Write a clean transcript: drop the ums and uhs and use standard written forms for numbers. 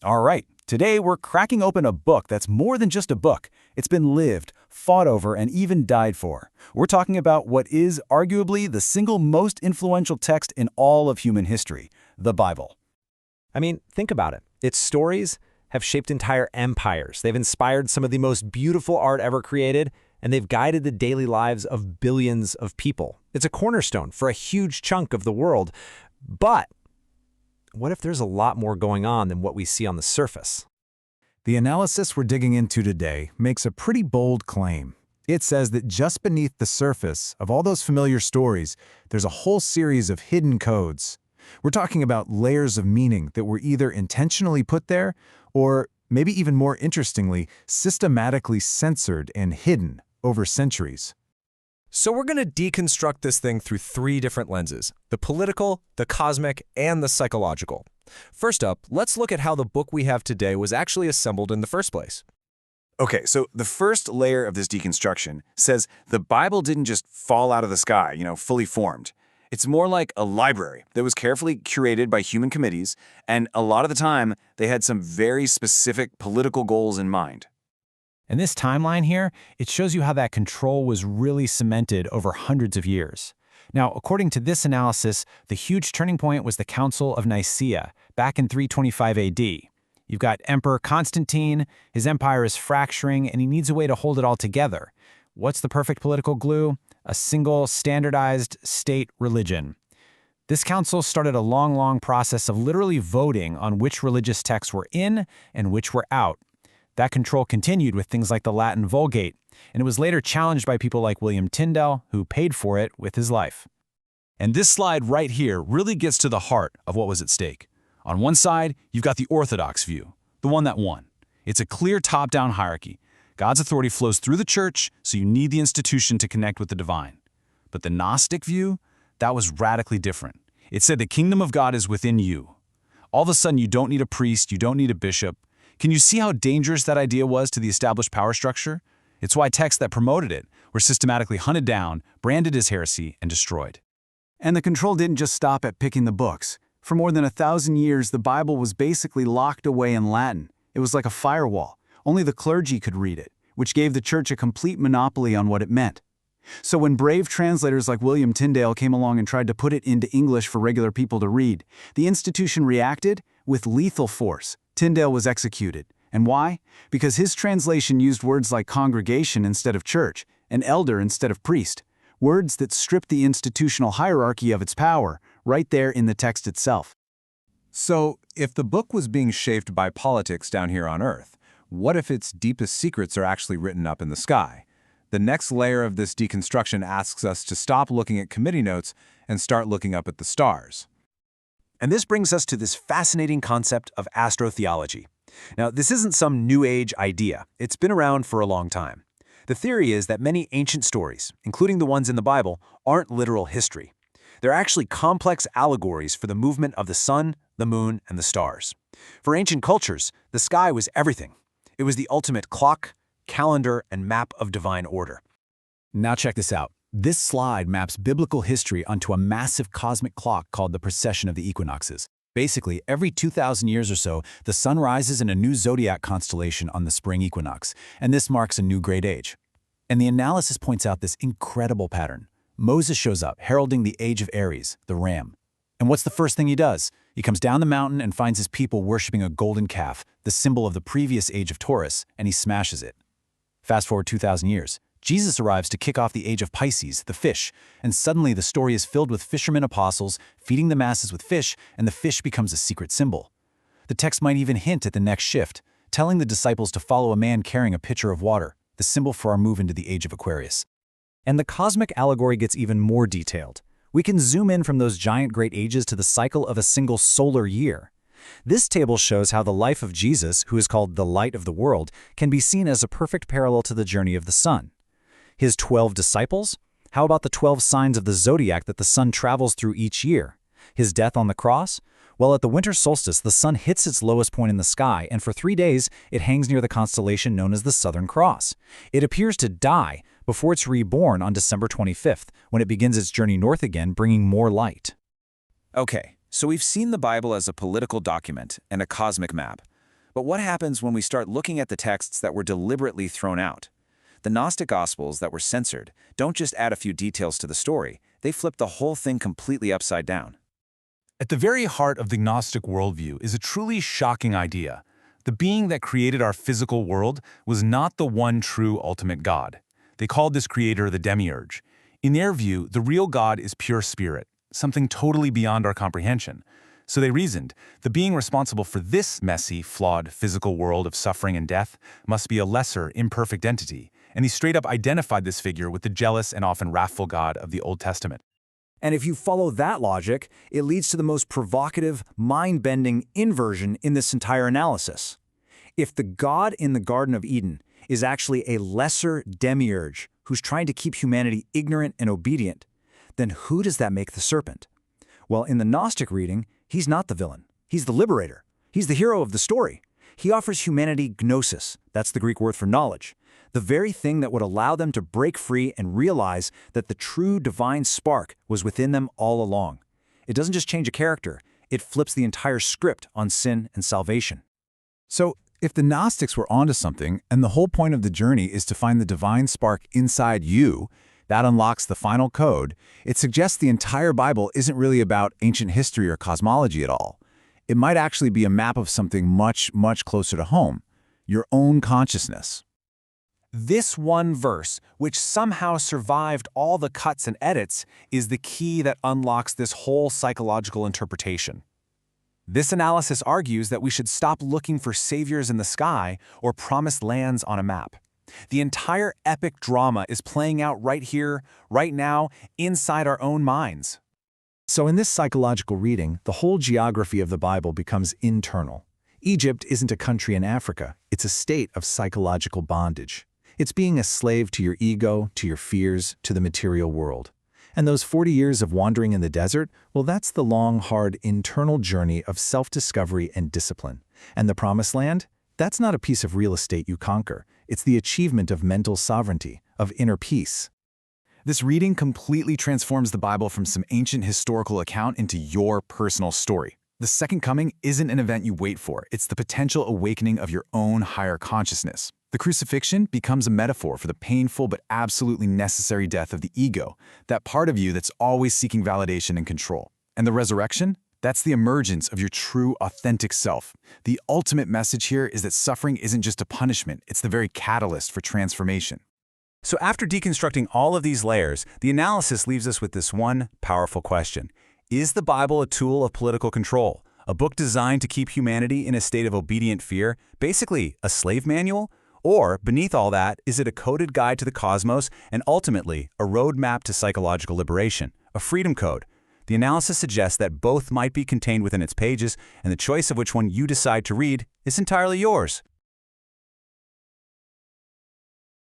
All right, today we're cracking open a book that's more than just a book. It's been lived, fought over, and even died for. We're talking about what is arguably the single most influential text in all of human history, the Bible. I mean, think about it. Its stories have shaped entire empires. They've inspired some of the most beautiful art ever created, and they've guided the daily lives of billions of people. It's a cornerstone for a huge chunk of the world. But what if there's a lot more going on than what we see on the surface? The analysis we're digging into today makes a pretty bold claim. It says that just beneath the surface of all those familiar stories, there's a whole series of hidden codes. We're talking about layers of meaning that were either intentionally put there or, maybe even more interestingly, systematically censored and hidden over centuries. So we're going to deconstruct this thing through three different lenses: the political, the cosmic, and the psychological. First up, let's look at how the book we have today was actually assembled in the first place. Okay, so the first layer of this deconstruction says the Bible didn't just fall out of the sky, fully formed. It's more like a library that was carefully curated by human committees, and a lot of the time, they had some very specific political goals in mind. And this timeline here, it shows you how that control was really cemented over hundreds of years. Now, according to this analysis, the huge turning point was the Council of Nicaea, back in 325 AD. You've got Emperor Constantine, his empire is fracturing, and he needs a way to hold it all together. What's the perfect political glue? A single, standardized state religion. This council started a long process of literally voting on which religious texts were in and which were out. That control continued with things like the Latin Vulgate, and it was later challenged by people like William Tyndale, who paid for it with his life. And this slide right here really gets to the heart of what was at stake. On one side, you've got the Orthodox view, the one that won. It's a clear top-down hierarchy. God's authority flows through the church, so you need the institution to connect with the divine. But the Gnostic view, that was radically different. It said the kingdom of God is within you. All of a sudden, you don't need a priest, you don't need a bishop. Can you see how dangerous that idea was to the established power structure? It's why texts that promoted it were systematically hunted down, branded as heresy, and destroyed. And the control didn't just stop at picking the books. For more than 1,000 years, the Bible was basically locked away in Latin. It was like a firewall. Only the clergy could read it, which gave the church a complete monopoly on what it meant. So when brave translators like William Tyndale came along and tried to put it into English for regular people to read, the institution reacted with lethal force. Tyndale was executed. And why? Because his translation used words like congregation instead of church, and elder instead of priest, words that stripped the institutional hierarchy of its power, right there in the text itself. So, if the book was being shaped by politics down here on Earth, what if its deepest secrets are actually written up in the sky? The next layer of this deconstruction asks us to stop looking at committee notes and start looking up at the stars. And this brings us to this fascinating concept of astrotheology. Now, this isn't some new age idea. It's been around for a long time. The theory is that many ancient stories, including the ones in the Bible, aren't literal history. They're actually complex allegories for the movement of the sun, the moon, and the stars. For ancient cultures, the sky was everything. It was the ultimate clock, calendar, and map of divine order. Now check this out. This slide maps biblical history onto a massive cosmic clock called the precession of the equinoxes. Basically, every 2,000 years or so, the sun rises in a new zodiac constellation on the spring equinox, and this marks a new great age. And the analysis points out this incredible pattern. Moses shows up, heralding the age of Aries, the ram. And what's the first thing he does? He comes down the mountain and finds his people worshiping a golden calf, the symbol of the previous age of Taurus, and he smashes it. Fast forward 2,000 years. Jesus arrives to kick off the age of Pisces, the fish, and suddenly the story is filled with fishermen apostles feeding the masses with fish, and the fish becomes a secret symbol. The text might even hint at the next shift, telling the disciples to follow a man carrying a pitcher of water, the symbol for our move into the age of Aquarius. And the cosmic allegory gets even more detailed. We can zoom in from those giant great ages to the cycle of a single solar year. This table shows how the life of Jesus, who is called the light of the world, can be seen as a perfect parallel to the journey of the sun. His 12 disciples? How about the 12 signs of the zodiac that the sun travels through each year? His death on the cross? Well, at the winter solstice, the sun hits its lowest point in the sky, and for 3 days, it hangs near the constellation known as the Southern Cross. It appears to die before it's reborn on December 25th, when it begins its journey north again, bringing more light. Okay, so we've seen the Bible as a political document and a cosmic map. But what happens when we start looking at the texts that were deliberately thrown out? The Gnostic Gospels that were censored don't just add a few details to the story, they flip the whole thing completely upside down. At the very heart of the Gnostic worldview is a truly shocking idea. The being that created our physical world was not the one true ultimate God. They called this creator the demiurge. In their view, the real God is pure spirit, something totally beyond our comprehension. So they reasoned, the being responsible for this messy, flawed physical world of suffering and death must be a lesser, imperfect entity, and he straight up identified this figure with the jealous and often wrathful God of the Old Testament. And if you follow that logic, it leads to the most provocative, mind-bending inversion in this entire analysis. If the God in the Garden of Eden is actually a lesser demiurge who's trying to keep humanity ignorant and obedient, then who does that make the serpent? Well, in the Gnostic reading, he's not the villain. He's the liberator. He's the hero of the story. He offers humanity gnosis, that's the Greek word for knowledge, the very thing that would allow them to break free and realize that the true divine spark was within them all along. It doesn't just change a character, it flips the entire script on sin and salvation. So, if the Gnostics were onto something, and the whole point of the journey is to find the divine spark inside you, that unlocks the final code, it suggests the entire Bible isn't really about ancient history or cosmology at all. It might actually be a map of something much, much closer to home, your own consciousness. This one verse, which somehow survived all the cuts and edits, is the key that unlocks this whole psychological interpretation. This analysis argues that we should stop looking for saviors in the sky or promised lands on a map. The entire epic drama is playing out right here, right now, inside our own minds. So in this psychological reading, the whole geography of the Bible becomes internal. Egypt isn't a country in Africa, it's a state of psychological bondage. It's being a slave to your ego, to your fears, to the material world. And those 40 years of wandering in the desert, well, that's the long, hard, internal journey of self-discovery and discipline. And the Promised Land? That's not a piece of real estate you conquer. It's the achievement of mental sovereignty, of inner peace. This reading completely transforms the Bible from some ancient historical account into your personal story. The Second Coming isn't an event you wait for, it's the potential awakening of your own higher consciousness. The crucifixion becomes a metaphor for the painful but absolutely necessary death of the ego, that part of you that's always seeking validation and control. And the resurrection? That's the emergence of your true, authentic self. The ultimate message here is that suffering isn't just a punishment, it's the very catalyst for transformation. So after deconstructing all of these layers, the analysis leaves us with this one powerful question. Is the Bible a tool of political control? A book designed to keep humanity in a state of obedient fear? Basically, a slave manual? Or, beneath all that, is it a coded guide to the cosmos and ultimately a roadmap to psychological liberation, a freedom code? The analysis suggests that both might be contained within its pages, and the choice of which one you decide to read is entirely yours.